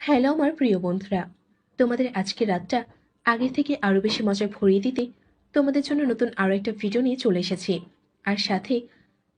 Hello আমার প্রিয় বন্ধুরা, তোমাদের আজকের রাতটা আগের থেকে আরো বেশি মজায় ভরিয়ে দিতে তোমাদের জন্য নতুন আরো একটা ভিডিও নিয়ে চলে এসেছি। আর সাথে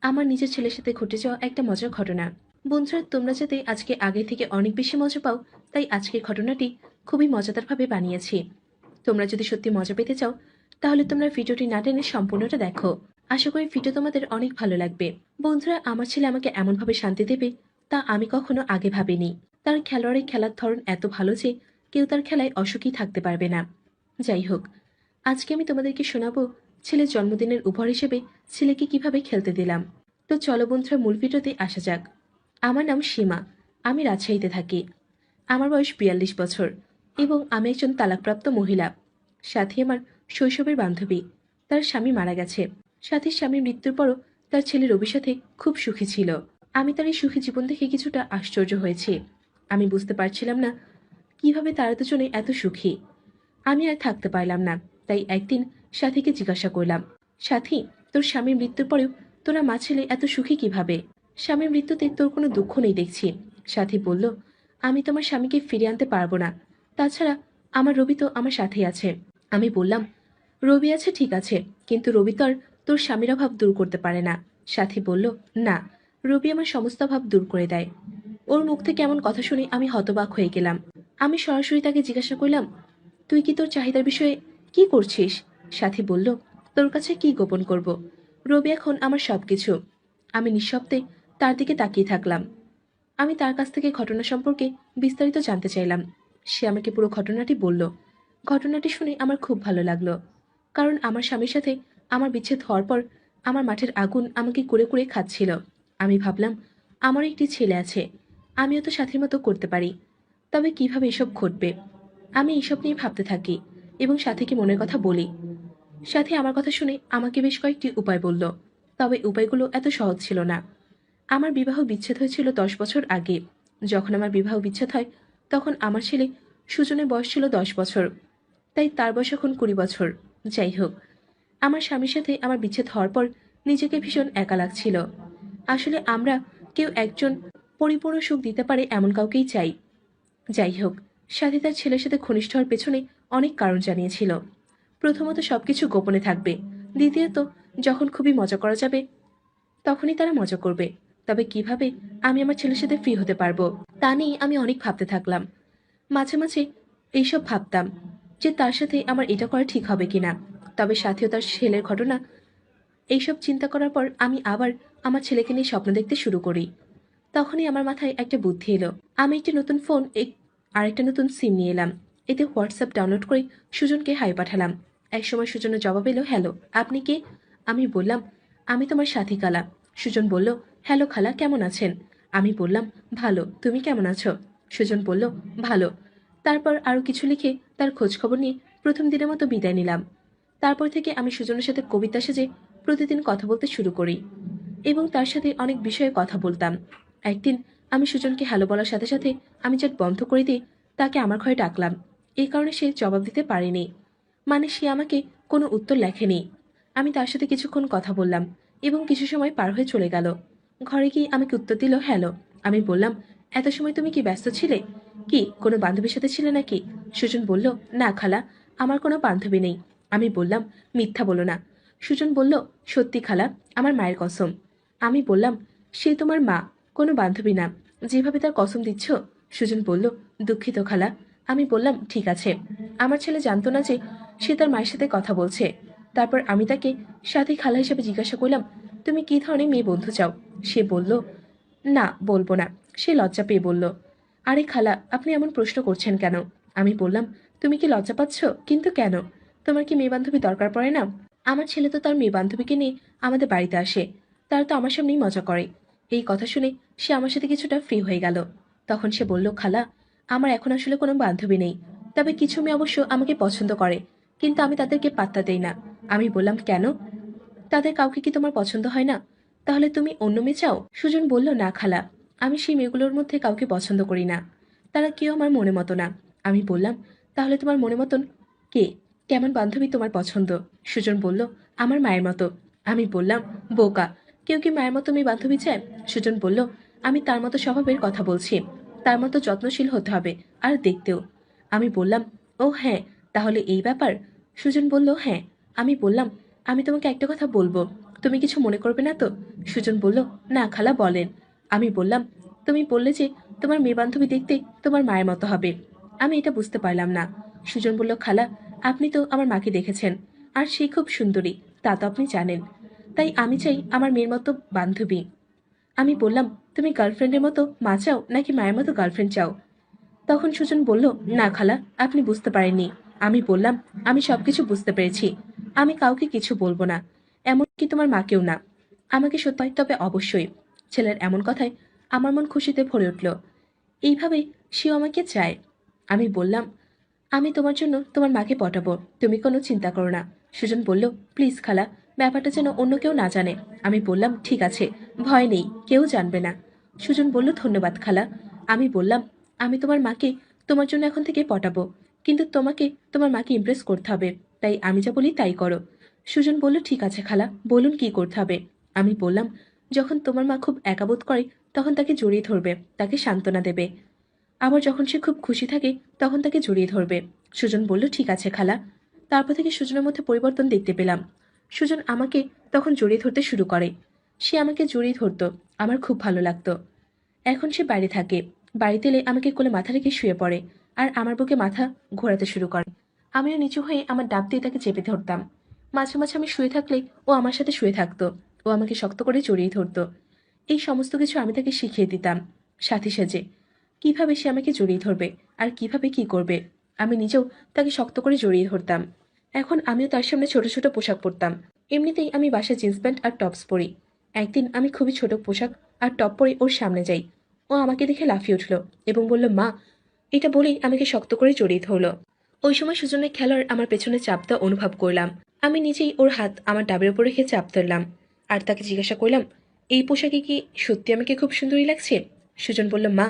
আমার নিজের ছেলের সাথে ঘটে যাওয়া একটা মজার ঘটনা। বন্ধুরা, তোমরা যাতে আজকে আগের থেকে অনেক বেশি মজা পাও, তাই আজকের ঘটনাটি খুবই মজাদারভাবে বানিয়েছি। তোমরা যদি সত্যি মজা পেতে চাও, তাহলে তোমরা ভিডিওটি না টেনে সম্পূর্ণটা দেখো। আশা করি ভিডিও তোমাদের অনেক ভালো লাগবে। বন্ধুরা, আমার ছেলে আমাকে এমনভাবে শান্তি দেবে তা আমি কখনো আগে ভাবিনি। তার খেলোয়াড়ের খেলার ধরন এত ভালো যে কেউ তার খেলায় অসুখী থাকতে পারবে না। যাই হোক, আজকে আমি তোমাদেরকে শোনাবো ছেলের জন্মদিনের উপহার হিসেবে ছেলেকে কিভাবে খেলতে দিলাম। তো চলো বন্ধুরা, মূল ভিডিওতে আসা যাক। আমার নাম সীমা। আমি রাজশাহীতে থাকি। আমার বয়স ৪২ বছর এবং আমি একজন তালাকপ্রাপ্ত মহিলা। সাথী আমার শৈশবের বান্ধবী। তার স্বামী মারা গেছে। সাথীর স্বামীর মৃত্যুর পরও তার ছেলে রবির সাথে খুব সুখী ছিল। আমি তার এই সুখী জীবন দেখে কিছুটা আশ্চর্য হয়েছি। আমি বুঝতে পারছিলাম না কিভাবে তারা দুজনে এত সুখী। আমি আর থাকতে পারলাম না। তাই একদিন সাথীকে জিজ্ঞাসা করলাম, সাথী, তোর স্বামীর মৃত্যুর পরেও তোরা মা ছেলে এত সুখী কিভাবে? স্বামীর মৃত্যুতে তোর কোনো দুঃখ নেই দেখছি। সাথী বলল, আমি তোমার স্বামীকে ফিরিয়ে আনতে পারবো না। তাছাড়া আমার রবি তো আমার সাথেই আছে। আমি বললাম, রবি আছে ঠিক আছে, কিন্তু রবি তো আর তোর স্বামীর অভাব দূর করতে পারে না। সাথী বলল, না, রবি আমার সমস্ত অভাব দূর করে দেয়। ওর মুখ থেকে এমন কথা শুনে আমি হতবাক হয়ে গেলাম। আমি সরাসরি তাকে জিজ্ঞাসা করলাম, তুই কি তোর চাহিদার বিষয়ে কি করছিস? সাথী বলল, তোর কাছে কি গোপন করব? রবি এখন আমার সবকিছু। আমি নিঃশব্দে তার দিকে তাকিয়ে থাকলাম। আমি তার কাছ থেকে ঘটনা সম্পর্কে বিস্তারিত জানতে চাইলাম। সে আমাকে পুরো ঘটনাটি বলল। ঘটনাটি শুনে আমার খুব ভালো লাগলো, কারণ আমার স্বামীর সাথে আমার বিচ্ছেদ হওয়ার পর আমার মাঠের আগুন আমাকে কুরে কুরে খাচ্ছিল। আমি ভাবলাম, আমার একটি ছেলে আছে, আমিও তো সাথীর মতো করতে পারি। তবে কিভাবে এসব ঘটবে? আমি এসব নিয়ে ভাবতে থাকি এবং সাথীকে মনের কথা বলি। সাথী আমার কথা শুনে আমাকে বেশ কয়েকটি উপায় বলল। তবে উপায়গুলো এত সহজ ছিল না। আমার বিবাহ বিচ্ছেদ হয়েছিল ১০ বছর আগে। যখন আমার বিবাহ বিচ্ছেদ হয়, তখন আমার ছেলে সুজনের বয়স ছিল ১০ বছর। তাই তার বয়স এখন ২০ বছর। যাই হোক, আমার স্বামীর সাথে আমার বিচ্ছেদ হওয়ার পর নিজেকে ভীষণ একা লাগছিল। আসলে আমরা কেউ একজন পরিপূর্ণ সুখ দিতে পারে এমন কাউকেই চাই। যাই হোক, সাথী তার ছেলের সাথে ঘনিষ্ঠ হওয়ার পেছনে অনেক কারণ জানিয়েছিল। প্রথমত, সবকিছু গোপনে থাকবে। দ্বিতীয়ত, যখন খুবই মজা করা যাবে তখনই তারা মজা করবে। তবে কিভাবে আমি আমার ছেলের সাথে ফ্রি হতে পারবো তা নিয়ে আমি অনেক ভাবতে থাকলাম। মাঝে মাঝে এইসব ভাবতাম যে তার সাথে আমার এটা করা ঠিক হবে কিনা। তবে সাথীও তার ছেলের ঘটনা এইসব চিন্তা করার পর আমি আবার আমার ছেলেকে নিয়ে স্বপ্ন দেখতে শুরু করি। তখনই আমার মাথায় একটা বুদ্ধি এলো। আমি একটি নতুন ফোন আর একটা নতুন সিম নিয়ে এলাম। এতে হোয়াটসঅ্যাপ ডাউনলোড করে সুজনকে হাই পাঠালাম। একসময় সুজনের জবাব এলো, হ্যালো, আপনি কে? আমি বললাম, আমি তোমার সাথী খালা। সুজন বলল, হ্যালো খালা, কেমন আছেন? আমি বললাম, ভালো, তুমি কেমন আছো? সুজন বলল, ভালো। তারপর আরো কিছু লিখে তার খোঁজ খবর নিয়ে প্রথম দিনের মতো বিদায় নিলাম। তারপর থেকে আমি সুজনের সাথে কবিতা সেজে প্রতিদিন কথা বলতে শুরু করি এবং তার সাথে অনেক বিষয়ে কথা বলতাম। একদিন আমি সুজনকে হ্যালো বলার সাথে সাথে আমি চ্যাট বন্ধ করে দিয়ে তাকে আমার ঘরে ডাকলাম। এই কারণে সে জবাব দিতে পারেনি, মানে সে আমাকে কোনো উত্তর লেখেনি। আমি তার সাথে কিছুক্ষণ কথা বললাম এবং কিছু সময় পার হয়ে চলে গেল। ঘরে গিয়ে আমাকে উত্তর দিল, হ্যালো। আমি বললাম, এত সময় তুমি কি ব্যস্ত ছিলে? কি কোনো বান্ধবীর সাথে ছিলে নাকি? সুজন বলল, না খালা, আমার কোনো বান্ধবী নেই। আমি বললাম, মিথ্যা বলো না। সুজন বলল, সত্যি খালা, আমার মায়ের কসম। আমি বললাম, সে তোমার মা, কোনো বান্ধবী না, যেভাবে তার কসম দিচ্ছ। সুজন বলল, দুঃখিত খালা। আমি বললাম, ঠিক আছে। আমার ছেলে জানতো না যে সে তার মায়ের সাথে কথা বলছে। তারপর আমি তাকে সাথী খালা হিসেবে জিজ্ঞাসা করলাম, তুমি কি ধরনের মেয়ে বন্ধু চাও? সে বলল, না, বলবো না। সে লজ্জা পেয়ে বলল, আরে খালা, আপনি এমন প্রশ্ন করছেন কেন? আমি বললাম, তুমি কি লজ্জা পাচ্ছ? কিন্তু কেন? তোমার কি মেয়ে বান্ধবী দরকার পড়ে না? আমার ছেলে তো তার মেয়ে বান্ধবীকে নিয়ে আমাদের বাড়িতে আসে। তারা তো আমার সামনেই মজা করে। এই কথা শুনে সে আমার সাথে কিছুটা ফ্রি হয়ে গেল। তখন সে বলল, খালা, আমার এখন আসলে কোনো বান্ধবী নেই। তবে কিছু মেয়ে অবশ্য আমাকে পছন্দ করে, কিন্তু আমি তাদেরকে পাত্তা দেই না। আমি বললাম, কেন? তাদের কাউকে কি তোমার পছন্দ হয় না? তাহলে তুমি অন্য মেয়ে চাও? সুজন বলল, না খালা, আমি সেই মেয়েগুলোর মধ্যে কাউকে পছন্দ করি না। তারা কেউ আমার মনে মতো না। আমি বললাম, তাহলে তোমার মনে মতন কে? কেমন বান্ধবী তোমার পছন্দ? সুজন বলল, আমার মায়ের মতো। আমি বললাম, বোকা, কেউ কি মায়ের মতো মেয়ে বান্ধবী চায়? সুজন বলল, আমি তার মতো স্বভাবের কথা বলছি। তার মতো যত্নশীল হতে হবে, আর দেখতেও। আমি বললাম, ও হ্যাঁ, তাহলে এই ব্যাপার। সুজন বলল, হ্যাঁ। আমি বললাম, আমি তোমাকে একটা কথা বলবো, তুমি কিছু মনে করবে না তো? সুজন বলল, না খালা, বলেন। আমি বললাম, তুমি বললে যে তোমার মেয়ে বান্ধবী দেখতে তোমার মায়ের মতো হবে। আমি এটা বুঝতে পারলাম না। সুজন বলল, খালা, আপনি তো আমার মাকে দেখেছেন, আর সে খুব সুন্দরী, তা তো আপনি জানেন। তাই আমি চাই আমার মেয়ের মতো বান্ধবী। আমি বললাম, তুমি গার্লফ্রেন্ডের মতো মা চাও নাকি মায়ের মতো গার্লফ্রেন্ড চাও? তখন সুজন বলল, না খালা, আপনি বুঝতে পারেননি। আমি বললাম, আমি সবকিছু বুঝতে পেরেছি। আমি কাউকে কিছু বলবো না, এমনকি তোমার মাকেও না। আমাকে সত্যি হয় তবে অবশ্যই। ছেলের এমন কথায় আমার মন খুশিতে ভরে উঠল। এইভাবে সেও আমাকে চায়। আমি বললাম, আমি তোমার জন্য তোমার মাকে পটাবো, তুমি কোনো চিন্তা করো না। সুজন বলল, প্লিজ খালা, ব্যাপারটা যেন অন্য কেউ না জানে। আমি বললাম, ঠিক আছে, ভয় নেই, কেউ জানবে না। সুজন বলল, ধন্যবাদ খালা। আমি বললাম, আমি তোমার মাকে তোমার জন্য এখন থেকে পটাবো, কিন্তু তোমাকে তোমার মাকে ইমপ্রেস করতে হবে, তাই আমি যা বলি তাই করো। সুজন বলল, ঠিক আছে খালা, বলুন কি করতে হবে। আমি বললাম, যখন তোমার মা খুব একাবোধ করে তখন তাকে জড়িয়ে ধরবে, তাকে সান্ত্বনা দেবে। আবার যখন সে খুব খুশি থাকে তখন তাকে জড়িয়ে ধরবে। সুজন বলল, ঠিক আছে খালা। তারপর থেকে সুজনের মধ্যে পরিবর্তন দেখতে পেলাম। সুজন আমাকে তখন জড়িয়ে ধরতে শুরু করে। সে আমাকে জড়িয়ে ধরতো, আমার খুব ভালো লাগতো। এখন সে বাইরে থাকে। বাড়িতে এলে আমাকে কোলে মাথা রেখে শুয়ে পড়ে, আর আমার বুকে মাথা ঘোরাতে শুরু করে। আমিও নিচু হয়ে আমার ডাব দিয়ে তাকে চেপে ধরতাম। মাঝে মাঝে আমি শুয়ে থাকলে ও আমার সাথে শুয়ে থাকতো। ও আমাকে শক্ত করে জড়িয়ে ধরতো। এই সমস্ত কিছু আমি তাকে শিখিয়ে দিতাম, সাথী সেজে। কিভাবে সে আমাকে জড়িয়ে ধরবে আর কিভাবে কি করবে, আমি নিজেও তাকে শক্ত করে জড়িয়ে ধরতাম। এখন আমিও তার সামনে ছোট ছোট পোশাক পরতাম। এমনিতেই আমি বাসায় জিন্স প্যান্ট আর টপস পরি। একদিন আমি খুবই ছোট পোশাক আর টপ পরে ওর সামনে যাই। ও আমাকে দেখে লাফিয়ে উঠল এবং বলল, মা। এটা বলেই আমাকে শক্ত করে জড়িয়ে ধরল। ওই সময় সুজনের খেলার আমার পেছনে চাপ দেওয়া অনুভব করলাম। আমি নিজেই ওর হাত আমার ডাবের উপর রেখে চাপ ধরলাম, আর তাকে জিজ্ঞাসা করলাম, এই পোশাকে কি সত্যি আমাকে খুব সুন্দরী লাগছে? সুজন বলল, মা,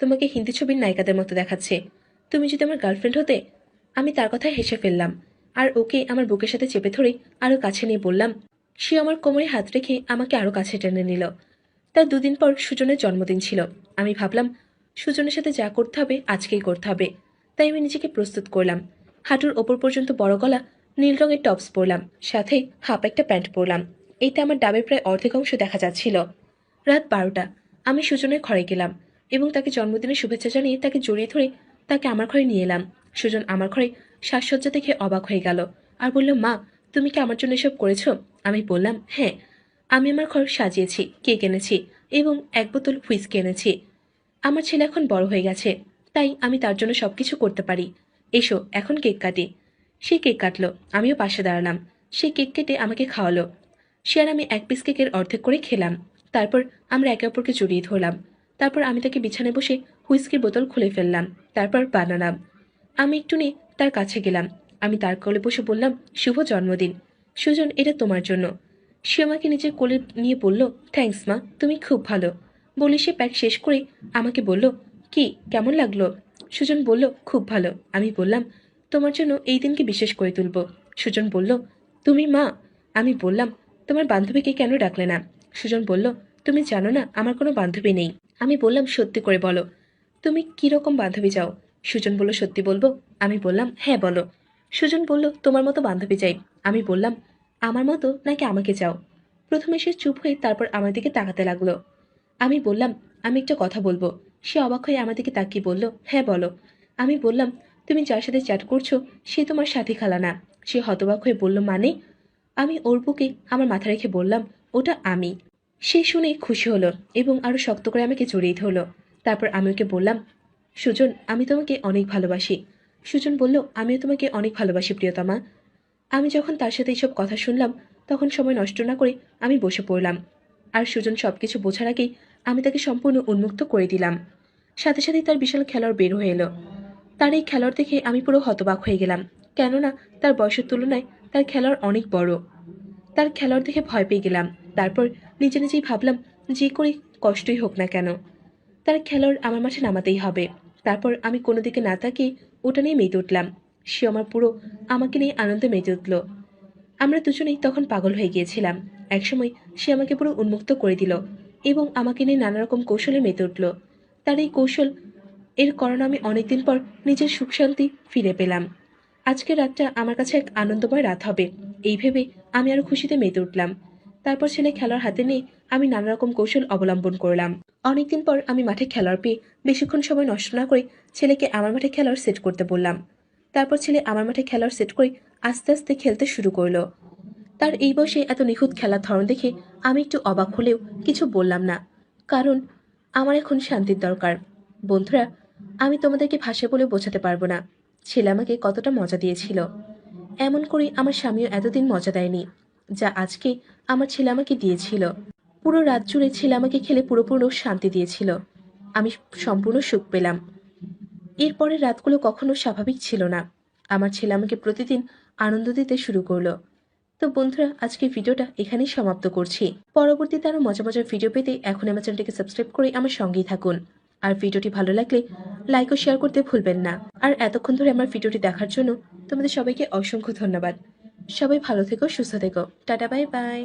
তোমাকে হিন্দি ছবির নায়িকাদের মতো দেখাচ্ছে। তুমি যদি আমার গার্লফ্রেন্ড হতে। আমি তার কথায় হেসে ফেললাম, আর ওকে আমার বুকের সাথে চেপে ধরে আরো কাছে নিয়ে বললাম। সে আমার কোমরে হাত রেখে আমাকে আরো কাছে টেনে নিল। তার দুদিন পর সুজনের জন্মদিন ছিল। আমি ভাবলাম, সুজনের সাথে যা করতে হবে আজকেই করতে হবে। তাই আমি নিজেকে প্রস্তুত করলাম। হাঁটুর ওপর পর্যন্ত বড় গলা নীল রঙের টপস পরলাম, সাথে হাফ একটা প্যান্ট পরলাম। এতে আমার ডাবের প্রায় অর্ধেক অংশ দেখা যাচ্ছিল। রাত 12টা। আমি সুজনের ঘরে গেলাম এবং তাকে জন্মদিনের শুভেচ্ছা জানিয়ে তাকে জড়িয়ে ধরে তাকে আমার ঘরে নিয়ে এলাম। সুজন আমার ঘরে সাজসজ্জা দেখে অবাক হয়ে গেল আর বলল, মা, তুমি কি আমার জন্য এসব করেছো? আমি বললাম, হ্যাঁ, আমি আমার ঘর সাজিয়েছি, কেক এনেছি এবং এক বোতল হুইস্কি এনেছি। আমার ছেলে এখন বড় হয়ে গেছে, তাই আমি তার জন্য সবকিছু করতে পারি। এসো এখন কেক কাটি। সে কেক কাটলো, আমিও পাশে দাঁড়ালাম। সে কেক কেটে আমাকে খাওয়ালো। সে আর আমি এক পিস কেকের অর্ধেক করে খেলাম। তারপর আমরা একে অপরকে জড়িয়ে ধরলাম। তারপর আমি তাকে বিছানায় বসে হুইস্কির বোতল খুলে ফেললাম, তারপর বানালাম। আমি একটু নিয়ে তার কাছে গেলাম। আমি তার কোলে বসে বললাম, শুভ জন্মদিন। সুজন, এটা তোমার জন্য। সে আমাকে নিজের কোলে নিয়ে বলল, থ্যাঙ্কস মা, তুমি খুব ভালো। বলে সে প্যাক শেষ করে আমাকে বলল, কি কেমন লাগলো? সুজন বলল, খুব ভালো। আমি বললাম, তোমার জন্য এই দিনকে বিশেষ করে তুলব। সুজন বলল, তুমি মা? আমি বললাম, তোমার বান্ধবীকে কেন ডাকলে না? সুজন বলল, তুমি জানো না আমার কোনো বান্ধবী নেই। আমি বললাম, সত্যি করে বলো, তুমি কি রকম বান্ধবী চাও? সুজন বলল, সত্যি বলবো? আমি বললাম, হ্যাঁ বলো। সুজন বলল, তোমার মতো বান্ধবী চাই। আমি বললাম, আমার মতো নাকি আমাকে চাও? প্রথমে সে চুপ হয়ে তারপর আমার দিকে তাকাতে লাগলো। আমি বললাম, আমি একটা কথা বলবো। সে অবাক হয়ে আমার দিকে তাকিয়ে বলল, হ্যাঁ বলো। আমি বললাম, তুমি যার সাথে চ্যাট করছো সে তোমার সাথী খালা না। সে হতবাক হয়ে বলল, মানে? আমি ওর বুকে আমার মাথা রেখে বললাম, ওটা আমি। সে শুনে খুশি হলো এবং আরো শক্ত করে আমাকে জড়িয়ে ধরলো। তারপর আমি ওকে বললাম, সুজন, আমি তোমাকে অনেক ভালোবাসি। সুজন বলল, আমিও তোমাকে অনেক ভালোবাসি প্রিয়তমা। আমি যখন তার সাথে এইসব কথা শুনলাম তখন সময় নষ্ট না করে আমি বসে পড়লাম। আর সুজন সবকিছু বোঝার আগেই আমি তাকে সম্পূর্ণ উন্মুক্ত করে দিলাম। সাথে সাথেই তার বিশাল খেলোয়াড় বের হয়ে এলো। তার এই খেলোয়াড় দেখে আমি পুরো হতবাক হয়ে গেলাম, কেননা তার বয়সের তুলনায় তার খেলোয়াড় অনেক বড়। তার খেলোয়াড় দেখে ভয় পেয়ে গেলাম। তারপর নিজে নিজেই ভাবলাম, যে করে কষ্টই হোক না কেন, তার খেলোয়াড় আমার মাঠে নামাতেই হবে। তারপর আমি কোনো দিকে না তাকিয়ে ওটা নিয়ে মেতে উঠলাম। সে আমার পুরো আমাকে নিয়ে আনন্দে মেতে উঠল। আমরা দুজনেই তখন পাগল হয়ে গিয়েছিলাম। একসময় সে আমাকে পুরো উন্মুক্ত করে দিল এবং আমাকে নিয়ে নানা রকম কৌশলে মেতে উঠল। তার এই কৌশল এর কারণ আমি অনেকদিন পর নিজের সুখ শান্তি ফিরে পেলাম। আজকের রাতটা আমার কাছে এক আনন্দময় রাত হবে, এই ভেবে আমি আরো খুশিতে মেতে উঠলাম। তারপর ছেলে খেলার হাতে নিয়ে আমি নানা রকম কৌশল অবলম্বন করলাম। অনেকদিন পর আমি মাঠে খেলার পেয়ে বেশিক্ষণ সময় নষ্ট না করে ছেলেকে আমার মাঠে খেলার সেট করতে বললাম। তারপর ছেলে আমার মাঠে খেলার সেট করে আস্তে আস্তে খেলতে শুরু করলো। তার এই বয়সে এত নিখুঁত খেলার ধরন দেখে আমি একটু অবাক হলেও কিছু বললাম না, কারণ আমার এখন শান্তির দরকার। বন্ধুরা, আমি তোমাদেরকে ভাষায় বলে বোঝাতে পারবো না ছেলে আমাকে কতটা মজা দিয়েছিল। এমন করে আমার স্বামীও এতদিন মজা দেয়নি যা আজকে আমার ছেলে আমাকে দিয়েছিল। পুরো রাত জুড়ে ছেলে আমাকে খেলে পুরোপুরো শান্তি দিয়েছিল। আমি সম্পূর্ণ সুখ পেলাম। এরপরের রাতগুলো কখনো স্বাভাবিক ছিল না। আমার ছেলে আমাকে প্রতিদিন আনন্দ দিতে শুরু করলো। তো বন্ধুরা, আজকে ভিডিওটা এখানেই সমাপ্ত করছি। পরবর্তীতে আরো মজার মজার ভিডিও পেতে এখন আমার চ্যানেলটিকে সাবস্ক্রাইব করে আমার সঙ্গেই থাকুন। আর ভিডিওটি ভালো লাগলে লাইক ও শেয়ার করতে ভুলবেন না। আর এতক্ষণ ধরে আমার ভিডিওটি দেখার জন্য তোমাদের সবাইকে অসংখ্য ধন্যবাদ। সবাই ভালো থেকো, সুস্থ থেকো। Tata, bye bye.